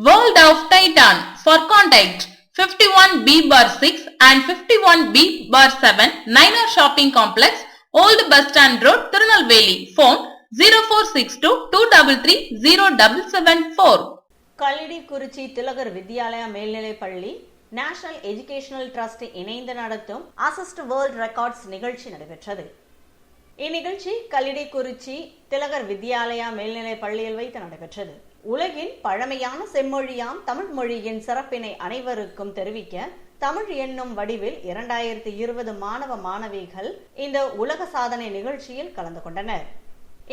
World of Titan. For contact 51B bar 6 and 51B bar 7, Niner Shopping Complex, Old Bus Stand Road, Tirunelveli. Phone 0462 233 0774. Kallidaikurichi திலகர் வித்யாலயா மேல்நிலைப் பள்ளி national educational trust இணைந்து நடத்தும் assist world records நிகழ்ச்சி நடைபெற்றது. இந்நிகழ்ச்சி கல்லிடைக்குறிச்சி திலகர் வித்யாலயா மேல்நிலைப் பள்ளியில் வைத்து நடைபெற்றது. உலகின் பழமையான செம்மொழியாம் தமிழ் மொழியின் சிறப்பினை அனைவருக்கும் தெரிவிக்க தமிழ் என்னும் வடிவில் 2020 மாணவ மாணவிகள் இந்த உலக சாதனை நிகழ்ச்சியில் கலந்து கொண்டனர்.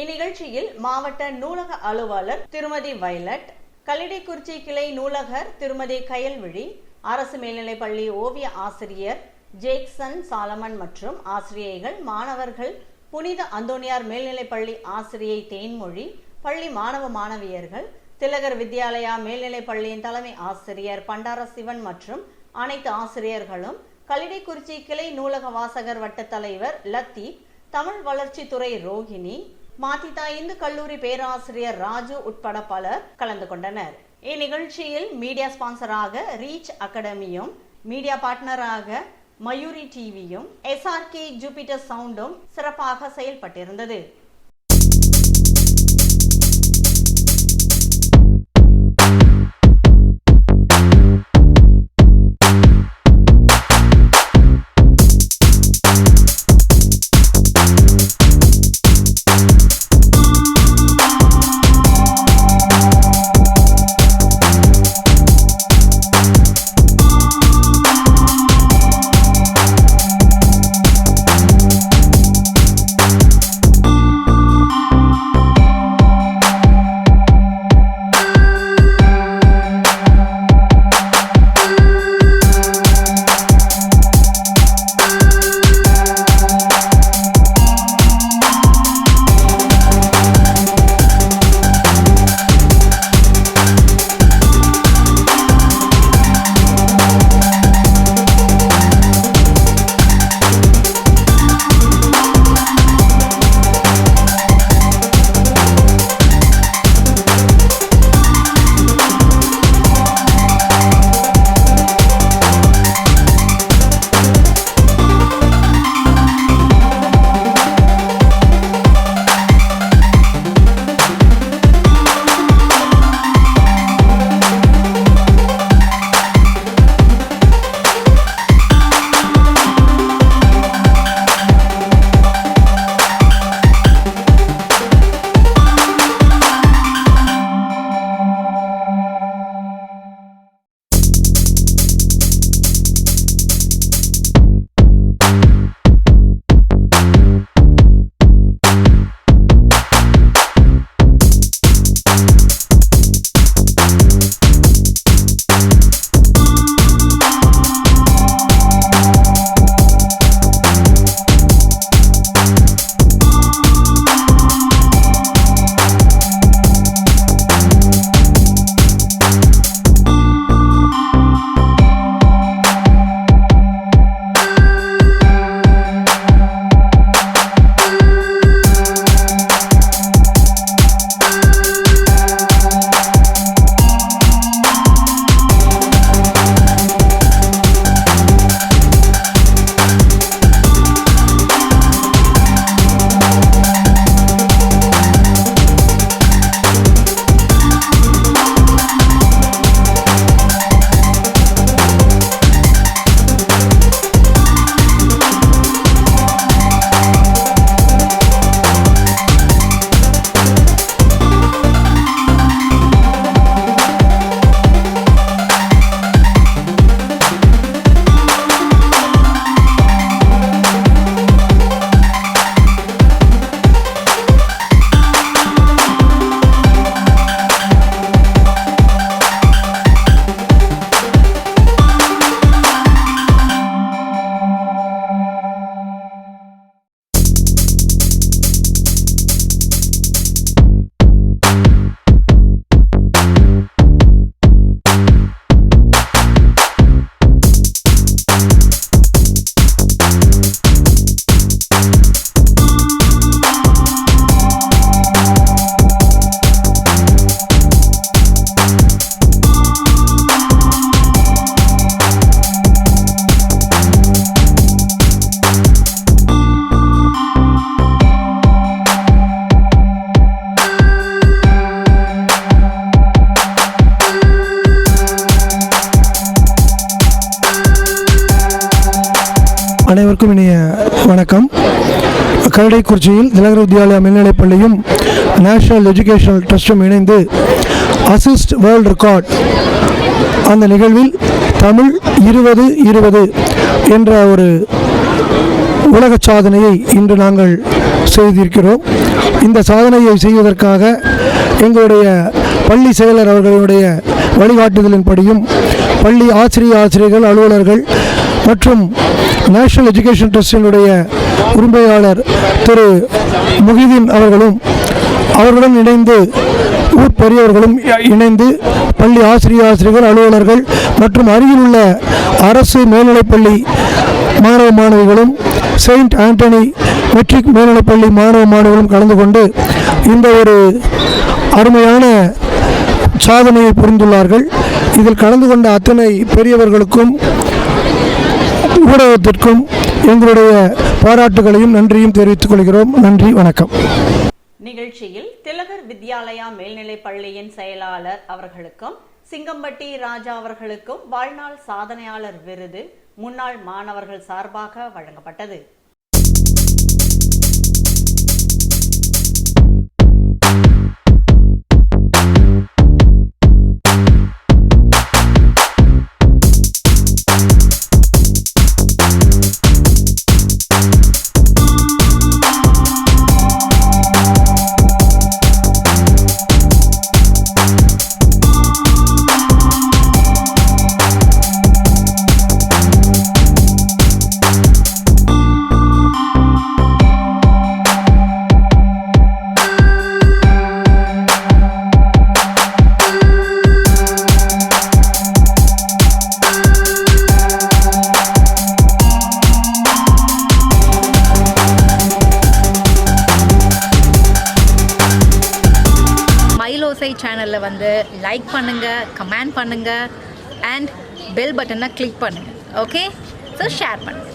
இந்நிகழ்ச்சியில் மாவட்ட நூலக அலுவலர் திருமதி வயலட், கல்லிடைக்குறிச்சி கிளை நூலகர் திருமதி கயல்விழி, அரசு மேல்நிலைப் பள்ளி ஓவிய ஆசிரியர் ஜேக்சன் சாலமன் மற்றும் ஆசிரியைகள், மாணவர்கள், புனித அந்தோனியார் மேல்நிலைப் பள்ளி ஆசிரியை தேன்மொழி, பள்ளி மாணவ மாணவியர்கள், திலகர் வித்யாலயா மேல்நிலைப் பள்ளியின் தலைமை ஆசிரியர் பண்டார சிவன் மற்றும் அனைத்து ஆசிரியர்களும், கல்லிடைக்குறிச்சி கிளை நூலக வாசகர் வட்ட தலைவர் லத்தீப், தமிழ் வளர்ச்சித்துறை ரோஹிணி, மாத்திதா இந்து கல்லூரி பேராசிரியர் ராஜு உட்பட பலர் கலந்து கொண்டனர். இந்நிகழ்ச்சியில் மீடியா ஸ்பான்சராக ரீச் அகாடமியும், மீடியா பார்ட்னராக மயூரி டிவியும், SRK ஜூபிட்டர் சவுண்டும் சிறப்பாக செயல்பட்டிருந்தது. அனைவருக்கும் இனிய வணக்கம். கரடைக்குறிச்சியில் திலகர் வித்யாலயா மேல்நிலைப்பள்ளியும் நேஷனல் எஜுகேஷனல் ட்ரஸ்டும் இணைந்து அசிஸ்ட் வேர்ல்ட் ரெக்கார்ட் அந்த நிகழ்வில் தமிழ் 2020 என்ற ஒரு உலக சாதனையை இன்று நாங்கள் செய்திருக்கிறோம். இந்த சாதனையை செய்வதற்காக எங்களுடைய பள்ளி செயலர் அவர்களுடைய வழிகாட்டுதலின்படியும் பள்ளி ஆசிரியர்கள், அலுவலர்கள் மற்றும் நேஷனல் எஜுகேஷன் ட்ரஸ்டினுடைய உரிமையாளர் திரு முஹிதீன் அவர்களுடன் இணைந்து ஊர் பெரியவர்களும் இணைந்து பள்ளி ஆசிரியர்கள், அலுவலர்கள் மற்றும் அருகில் உள்ள அரசு மேல்நிலைப்பள்ளி மாணவ மாணவிகளும் செயின்ட் ஆண்டனி மெட்ரிக் மேல்நிலைப்பள்ளி மாணவ மாணவிகளும் கலந்து கொண்டு இந்த ஒரு அருமையான சாதனையை புரிந்துள்ளார்கள். இதில் கலந்து கொண்ட அத்தனை பெரியவர்களுக்கும் ஊடகத்திற்கும் எங்களுடைய பாராட்டுகளையும் நன்றியும் தெரிவித்துக் கொள்கிறோம். நன்றி, வணக்கம். நிகழ்ச்சியில் திலகர் வித்யாலயா மேல்நிலைப் பள்ளியின் செயலாளர் அவர்களுக்கும் சிங்கம்பட்டி ராஜா அவர்களுக்கும் வாழ்நாள் சாதனையாளர் விருது முன்னாள் மாணவர்கள் சார்பாக வழங்கப்பட்டது. சேனலில் வந்து லைக் பண்ணுங்கள், கமெண்ட் பண்ணுங்கள் அண்ட் பெல் பட்டனை கிளிக் பண்ணுங்கள். ஓகே, ஸோ ஷேர் பண்ணுங்கள்.